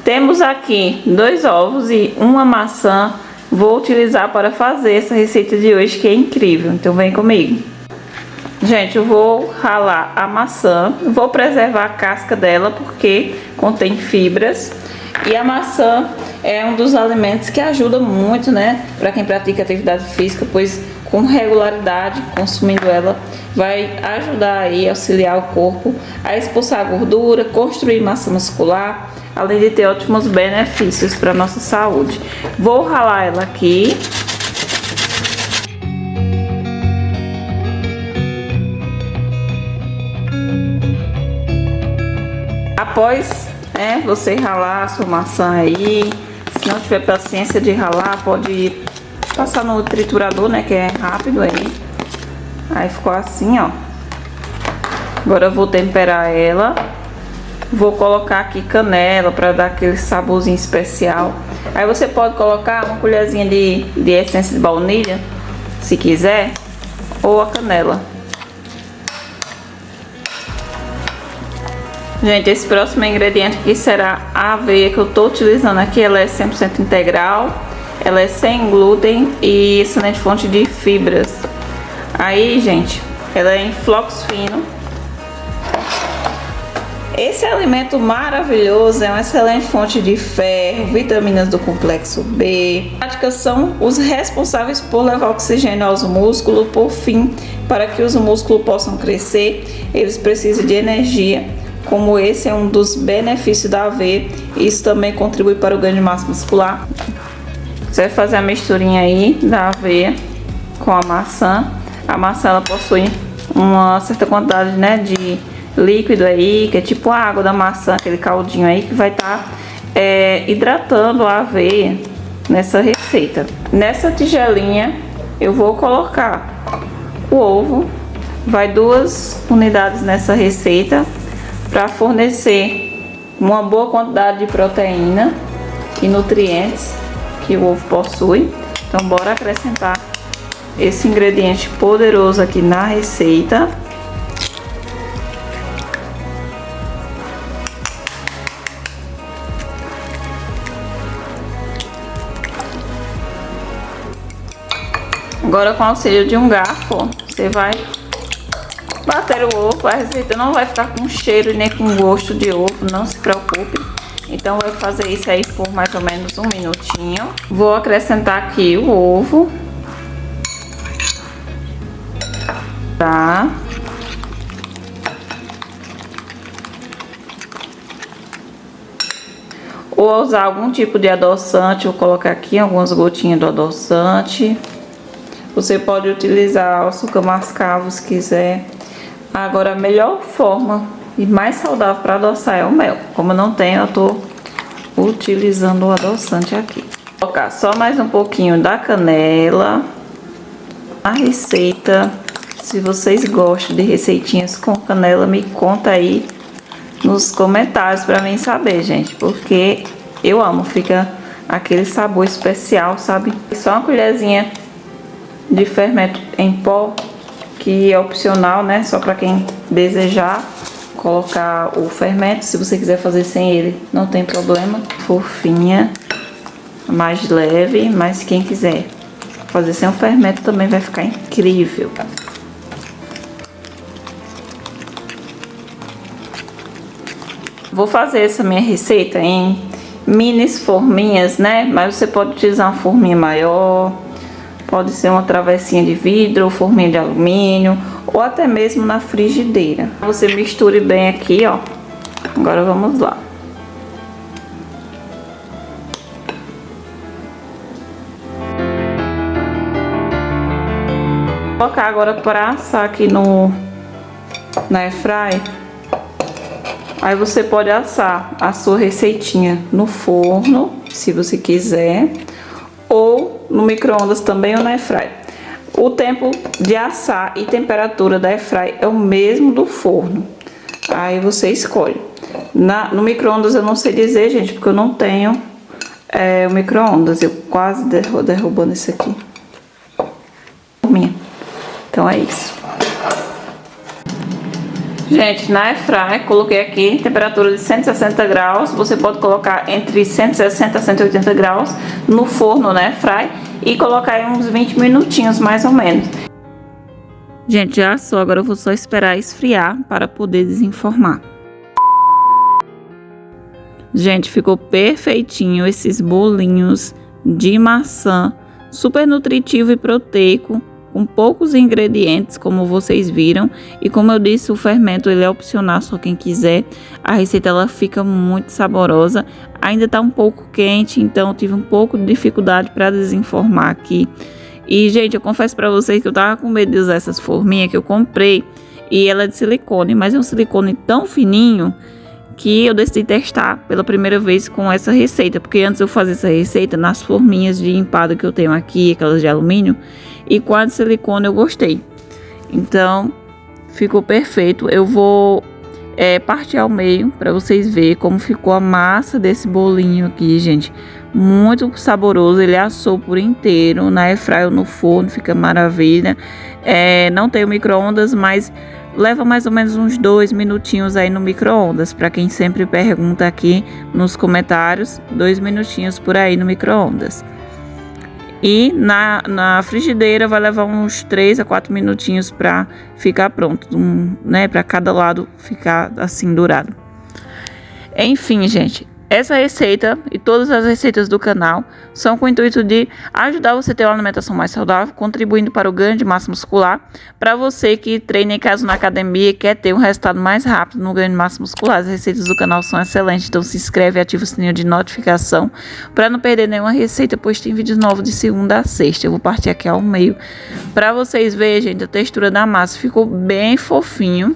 Temos aqui 2 ovos e uma maçã. Vou utilizar para fazer essa receita de hoje, que é incrível. Então vem comigo. Gente, eu vou ralar a maçã. Vou preservar a casca dela porque contém fibras. E a maçã é um dos alimentos que ajuda muito, né, para quem pratica atividade física, pois com regularidade, consumindo ela, vai ajudar aí, auxiliar o corpo a expulsar a gordura, construir massa muscular, além de ter ótimos benefícios para a nossa saúde. Vou ralar ela aqui. Após você ralar a sua maçã aí, se não tiver paciência de ralar, pode passar no triturador, né, que é rápido aí. Aí ficou assim, ó. Agora eu vou temperar ela. Vou colocar aqui canela para dar aquele saborzinho especial. Aí você pode colocar uma colherzinha de essência de baunilha, se quiser, ou a canela. Gente, esse próximo ingrediente aqui será a aveia que eu tô utilizando aqui. Ela é 100% integral, ela é sem glúten e excelente fonte de fibras. Aí, gente, ela é em flocos finos. Esse alimento maravilhoso é uma excelente fonte de ferro, vitaminas do complexo B. Práticas são os responsáveis por levar oxigênio aos músculos. Por fim, para que os músculos possam crescer, eles precisam de energia. Como esse é um dos benefícios da aveia, isso também contribui para o ganho de massa muscular. Você vai fazer a misturinha aí da aveia com a maçã. A maçã ela possui uma certa quantidade, né, de líquido aí, que é tipo a água da maçã, aquele caldinho aí que vai estar hidratando a aveia nessa receita. Nessa tigelinha eu vou colocar o ovo, vai 2 unidades nessa receita, para fornecer uma boa quantidade de proteína e nutrientes que o ovo possui. Então bora acrescentar esse ingrediente poderoso aqui na receita. Agora, com o auxílio de um garfo, você vai bater o ovo. A receita não vai ficar com cheiro nem com gosto de ovo, não se preocupe. Então, eu vou fazer isso aí por mais ou menos 1 minutinho. Vou acrescentar aqui o ovo. Tá. Ou usar algum tipo de adoçante, vou colocar aqui algumas gotinhas do adoçante. Você pode utilizar o açúcar mascavo se quiser. Agora, a melhor forma e mais saudável para adoçar é o mel. Como eu não tenho, eu tô utilizando o adoçante aqui. Vou colocar só mais um pouquinho da canela. A receita, se vocês gostam de receitinhas com canela, me conta aí nos comentários para mim saber, gente. Porque eu amo, fica aquele sabor especial, sabe? Só uma colherzinha de fermento em pó, que é opcional, né? Só para quem desejar colocar o fermento. Se você quiser fazer sem ele, não tem problema. Fofinha, mais leve, mas quem quiser fazer sem o fermento também vai ficar incrível. Vou fazer essa minha receita em mini forminhas, né? Mas você pode utilizar uma forminha maior. Pode ser uma travessinha de vidro, ou forminha de alumínio, ou até mesmo na frigideira. Você misture bem aqui, ó. Agora vamos lá. Vou colocar agora para assar aqui na airfryer. Aí você pode assar a sua receitinha no forno, se você quiser, ou no micro-ondas também ou na airfryer. O tempo de assar e temperatura da airfryer é o mesmo do forno. Aí você escolhe. No micro-ondas eu não sei dizer, gente, porque eu não tenho o micro-ondas. Eu quase derrubando isso aqui. Então é isso. Gente, na airfryer coloquei aqui temperatura de 160 graus. Você pode colocar entre 160 a 180 graus no forno, na airfryer, e colocar aí uns 20 minutinhos mais ou menos. Gente, já assou, agora eu vou só esperar esfriar para poder desenformar. Gente, ficou perfeitinho esses bolinhos de maçã, super nutritivo e proteico, com poucos ingredientes, como vocês viram. E como eu disse, o fermento ele é opcional, só quem quiser. A receita ela fica muito saborosa. Ainda tá um pouco quente, então eu tive um pouco de dificuldade para desenformar aqui. E, gente, eu confesso para vocês que eu tava com medo de usar essas forminhas que eu comprei. E ela é de silicone, mas é um silicone tão fininho que eu decidi testar pela primeira vez com essa receita. Porque antes eu fazia essa receita nas forminhas de empada que eu tenho aqui, aquelas de alumínio. E com a de silicone eu gostei. Então, ficou perfeito. Eu vou partir ao meio para vocês verem como ficou a massa desse bolinho aqui, gente. Muito saboroso. Ele assou por inteiro na airfryer ou no forno, fica maravilha. Não tem micro-ondas, mas leva mais ou menos uns 2 minutinhos aí no micro-ondas. Para quem sempre pergunta aqui nos comentários, 2 minutinhos por aí no micro-ondas. E na frigideira vai levar uns 3 a 4 minutinhos para ficar pronto, né? Para cada lado ficar assim dourado. Enfim, gente, essa receita e todas as receitas do canal são com o intuito de ajudar você a ter uma alimentação mais saudável, contribuindo para o ganho de massa muscular. Para você que treina em casa na academia e quer ter um resultado mais rápido no ganho de massa muscular, as receitas do canal são excelentes. Então se inscreve e ativa o sininho de notificação para não perder nenhuma receita, pois tem vídeos novos de segunda a sexta. Eu vou partir aqui ao meio para vocês verem, gente, a textura da massa. Ficou bem fofinho.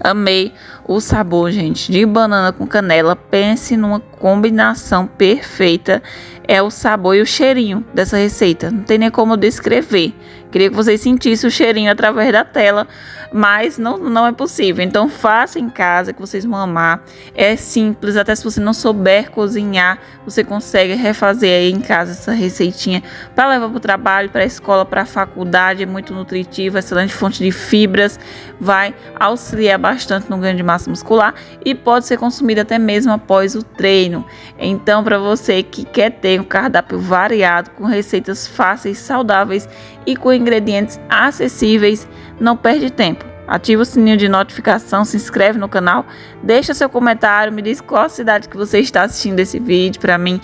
Amei o sabor, gente, de banana com canela. Pense numa combinação perfeita. É o sabor e o cheirinho dessa receita. Não tem nem como descrever. Queria que vocês sentissem o cheirinho através da tela, mas não é possível. Então faça em casa que vocês vão amar. É simples, até se você não souber cozinhar, você consegue refazer aí em casa essa receitinha para levar para o trabalho, para a escola, para a faculdade. É muito nutritiva, excelente fonte de fibras, vai auxiliar bastante no ganho de massa muscular e pode ser consumida até mesmo após o treino. Então, para você que quer ter um cardápio variado, com receitas fáceis, saudáveis e com ingredientes acessíveis, não perde tempo. Ativa o sininho de notificação, se inscreve no canal, deixa seu comentário, me diz qual cidade que você está assistindo esse vídeo para mim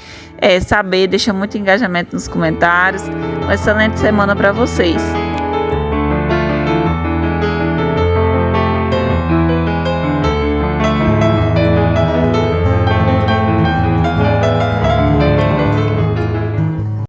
saber, deixa muito engajamento nos comentários. Uma excelente semana para vocês.